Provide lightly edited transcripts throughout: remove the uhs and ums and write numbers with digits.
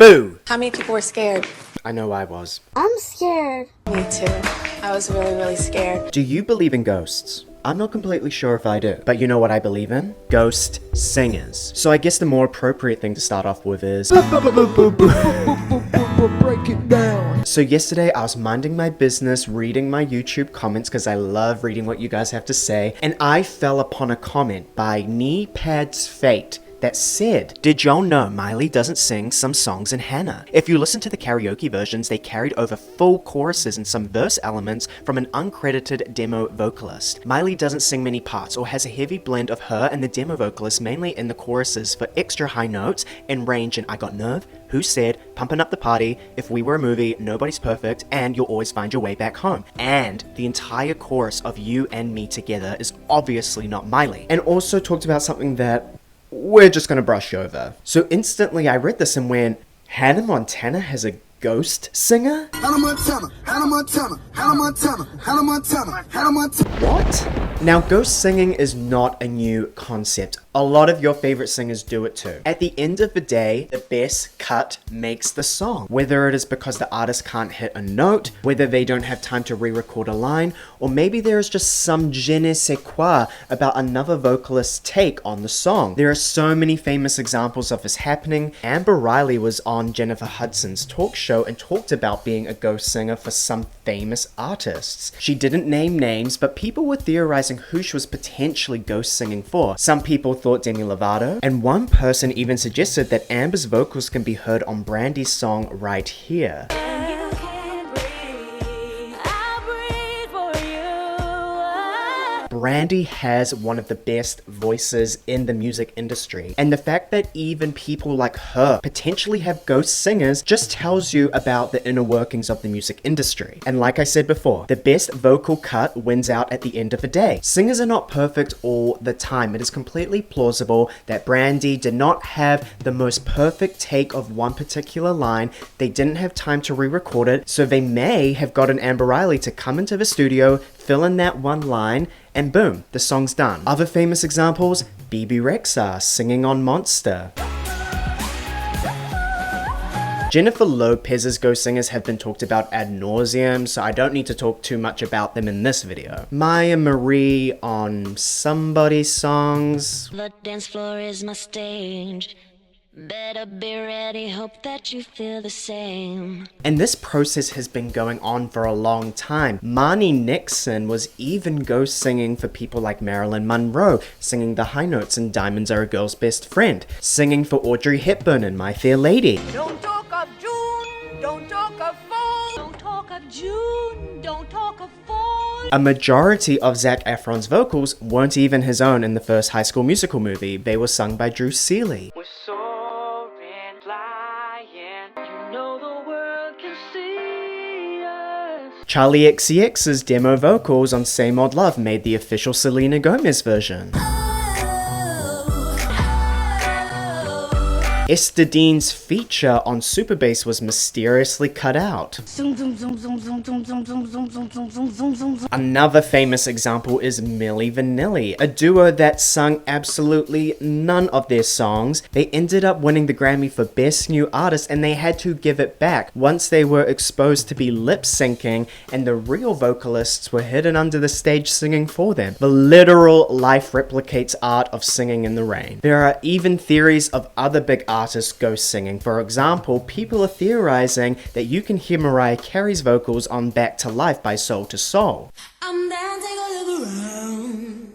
Boo! How many people were scared? I know I was. I'm scared. Me too. I was really, really scared. Do you believe in ghosts? I'm not completely sure if I do, but you know what I believe in? Ghost singers. So I guess the more appropriate thing to start off with is... Break it down. So yesterday I was minding my business, reading my YouTube comments because I love reading what you guys have to say, and I fell upon a comment by Knee Pad's Fate that said, did y'all know Miley doesn't sing some songs in Hannah? If you listen to the karaoke versions, they carried over full choruses and some verse elements from an uncredited demo vocalist. Miley doesn't sing many parts or has a heavy blend of her and the demo vocalist mainly in the choruses for extra high notes and range in I Got Nerve, Who Said, Pumpin' Up the Party, If We Were a Movie, Nobody's Perfect, and You'll Always Find Your Way Back Home. And the entire chorus of You and Me Together is obviously not Miley. And also talked about something that we're just gonna brush over. So instantly I read this and went, Hannah Montana has a ghost singer? Hannah Montana, Hannah Montana, Hannah Montana, Hannah Montana, Hannah Montana. What? Now, ghost singing is not a new concept. A lot of your favorite singers do it too. At the end of the day, the best cut makes the song. Whether it is because the artist can't hit a note, whether they don't have time to re-record a line, or maybe there is just some je ne sais quoi about another vocalist's take on the song. There are so many famous examples of this happening. Amber Riley was on Jennifer Hudson's talk show and talked about being a ghost singer for some famous artists. She didn't name names, but people were theorizing who she was potentially ghost singing for. Some people thought Demi Lovato, and one person even suggested that Amber's vocals can be heard on Brandy's song Right Here. Brandy has one of the best voices in the music industry, and the fact that even people like her potentially have ghost singers just tells you about the inner workings of the music industry. And like I said before, the best vocal cut wins out at the end of the day. Singers are not perfect all the time. It is completely plausible that Brandy did not have the most perfect take of one particular line. They didn't have time to re-record it, so they may have gotten Amber Riley to come into the studio, fill in that one line, and boom, the song's done. Other famous examples, BB Rexha singing on Monster. Jennifer Lopez's ghost singers have been talked about ad nauseum, so I don't need to talk too much about them in this video. Maya Marie on somebody's songs. The dance floor is my stage. Better be ready, hope that you feel the same. And this process has been going on for a long time. Marnie Nixon was even ghost singing for people like Marilyn Monroe, singing the high notes in Diamonds Are a Girl's Best Friend, singing for Audrey Hepburn in My Fair Lady. Don't talk of June, don't talk of fall. Don't talk of June, don't talk of fall. A majority of Zac Efron's vocals weren't even his own in the first High School Musical movie. They were sung by Drew Seeley. Charlie XCX's demo vocals on Same Old Love made the official Selena Gomez version. Esther Dean's feature on Super Bass was mysteriously cut out. Another famous example is Milli Vanilli, a duo that sung absolutely none of their songs. They ended up winning the Grammy for Best New Artist, and they had to give it back once they were exposed to be lip-syncing and the real vocalists were hidden under the stage singing for them. The literal life replicates art of singing in the rain. There are even theories of other big artists ghost singing. For example, people are theorizing that you can hear Mariah Carey's vocals on Back to Life by Soul to Soul. I'm down, take a look around.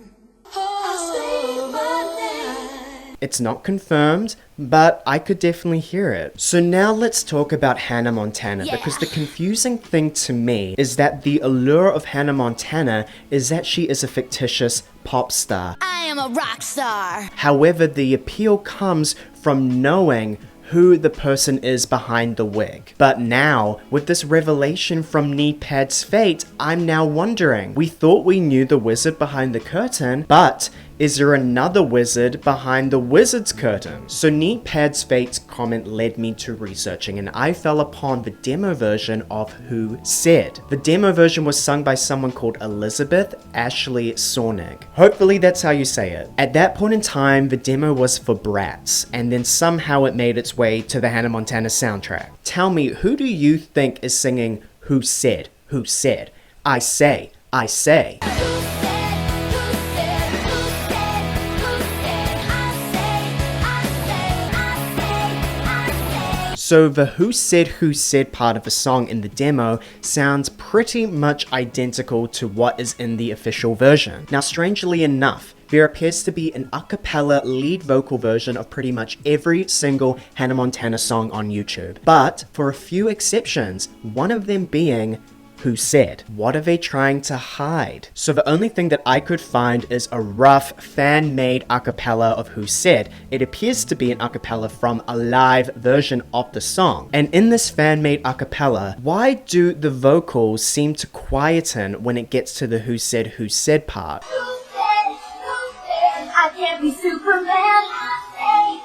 It's not confirmed, but I could definitely hear it. So now let's talk about Hannah Montana, because the confusing thing to me is that the allure of Hannah Montana is that she is a fictitious pop star. I am a rock star. However, the appeal comes from knowing who the person is behind the wig. But now, with this revelation from Knee Pad's Fate, I'm now wondering. We thought we knew the wizard behind the curtain, but Is there another wizard behind the wizard's curtain? So Kneepad's Fate's comment led me to researching, and I fell upon the demo version of Who Said. The demo version was sung by someone called Elizabeth Ashley Sornig. Hopefully that's how you say it. At that point in time, the demo was for brats, and then somehow it made its way to the Hannah Montana soundtrack. Tell me, who do you think is singing Who Said? Who Said? I say, I say. So the Who Said part of the song in the demo sounds pretty much identical to what is in the official version. Now, strangely enough, there appears to be an a cappella lead vocal version of pretty much every single Hannah Montana song on YouTube. But for a few exceptions, one of them being Who Said. What are they trying to hide? So the only thing that I could find is a rough fan-made a cappella of Who Said. It appears to be an a cappella from a live version of the song. And in this fan-made a cappella, why do the vocals seem to quieten when it gets to the Who Said part? Who said I can't be Superman? I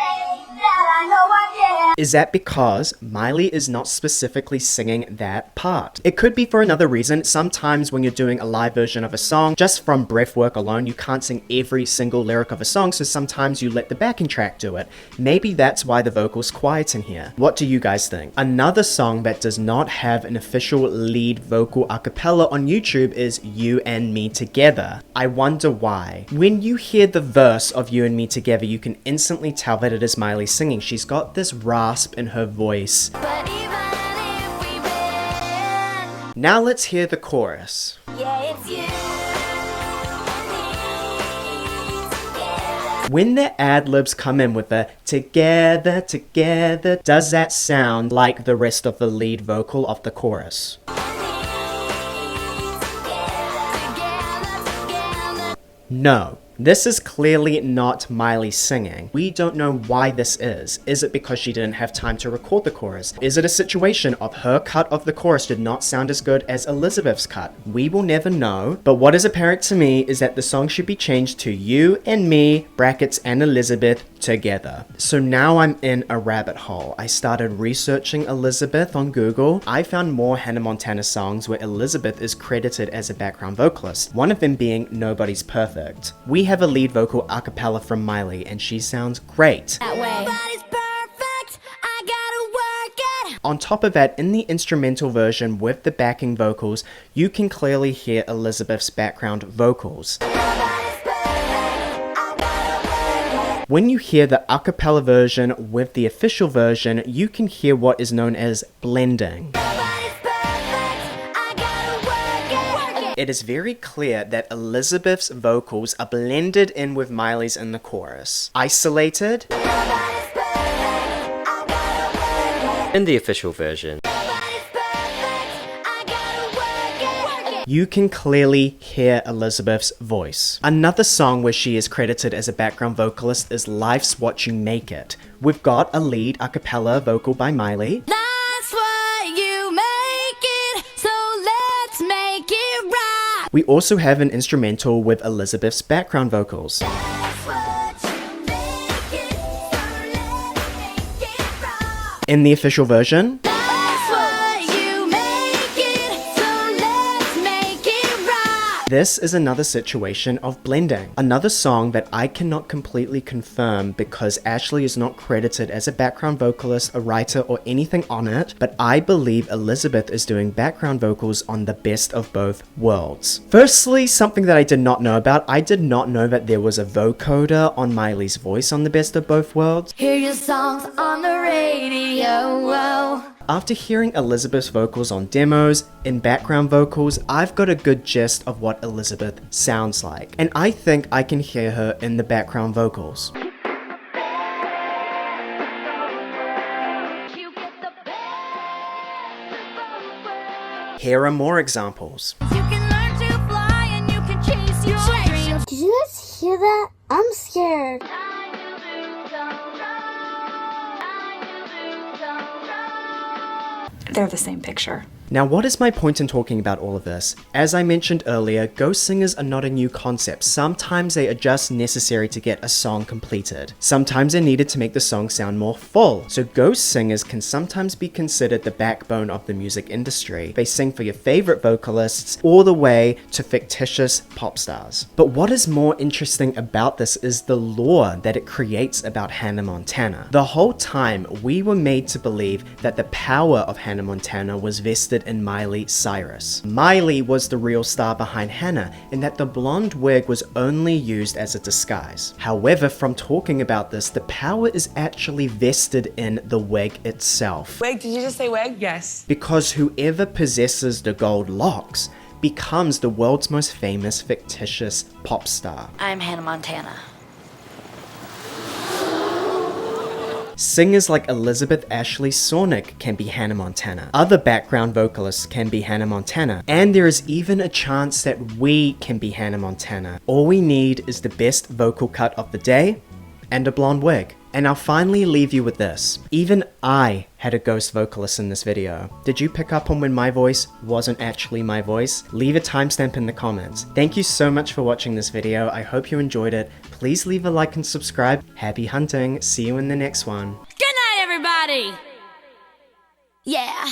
say that I know I can. Is that because Miley is not specifically singing that part? It could be for another reason. Sometimes when you're doing a live version of a song, just from breath work alone, you can't sing every single lyric of a song, so sometimes you let the backing track do it. Maybe that's why the vocals quiet in here. What do you guys think? Another song that does not have an official lead vocal a cappella on YouTube is You and Me Together. I wonder why. When you hear the verse of You and Me Together, you can instantly tell that it is Miley singing. She's got this rasp in her voice. But even if we win, Now let's hear the chorus. yeah, it's you. When the ad-libs come in with the together, together, does that sound like the rest of the lead vocal of the chorus? No. This is clearly not Miley singing. We don't know why this is. Is it because she didn't have time to record the chorus? Is it a situation of her cut of the chorus did not sound as good as Elizabeth's cut? We will never know, but what is apparent to me is that the song should be changed to You and Me, brackets, and Elizabeth together. So now I'm in a rabbit hole. I started researching Elizabeth on Google. I found more Hannah Montana songs where Elizabeth is credited as a background vocalist, one of them being Nobody's Perfect. We have a lead vocal a cappella from Miley, and she sounds great. Nobody's perfect, I gotta work it. On top of that, in the instrumental version with the backing vocals, you can clearly hear Elizabeth's background vocals. When you hear the a cappella version with the official version, you can hear what is known as blending. It is very clear that Elizabeth's vocals are blended in with Miley's in the chorus. Isolated. In the official version, You can clearly hear Elizabeth's voice. Another song where she is credited as a background vocalist is Life's What You Make It. We've got a lead a cappella vocal by Miley. That's what you make it, so let's make it right. We also have an instrumental with Elizabeth's background vocals. That's what you make it, so let's make it right. In the official version, That's what you make it, so let's make it right. this is another situation of blending. Another song that I cannot completely confirm because Ashley is not credited as a background vocalist, a writer, or anything on it, but I believe Elizabeth is doing background vocals on the Best of Both Worlds. Firstly, something that I did not know about, I did not know that there was a vocoder on Miley's voice on the Best of Both Worlds. Hear your songs on the radio. Whoa. After hearing Elizabeth's vocals on demos, in background vocals, I've got a good gist of what Elizabeth sounds like, and I think I can hear her in the background vocals. You get the best of both worlds. Here are more examples. You can learn to fly and you can chase your dreams. Did you guys hear that? I'm scared. They're the same picture. Now, what is my point in talking about all of this? As I mentioned earlier, ghost singers are not a new concept. Sometimes they are just necessary to get a song completed. Sometimes they're needed to make the song sound more full. So ghost singers can sometimes be considered the backbone of the music industry. They sing for your favorite vocalists all the way to fictitious pop stars. But what is more interesting about this is the lore that it creates about Hannah Montana. The whole time we were made to believe that the power of Hannah Montana was vested in Miley Cyrus. Miley was the real star behind Hannah, and that the blonde wig was only used as a disguise. However, from talking about this, the power is actually vested in the wig itself. Wig, did you just say wig? Yes. Because whoever possesses the gold locks becomes the world's most famous fictitious pop star. I'm Hannah Montana. Singers like Elizabeth Ashley Sornick can be Hannah Montana. Other background vocalists can be Hannah Montana. And there is even a chance that we can be Hannah Montana. All we need is the best vocal cut of the day and a blonde wig. And I'll finally leave you with this. Even I had a ghost vocalist in this video. Did you pick up on when my voice wasn't actually my voice? Leave a timestamp in the comments. Thank you so much for watching this video. I hope you enjoyed it. Please leave a like and subscribe. Happy hunting. See you in the next one. Good night, everybody! Yeah.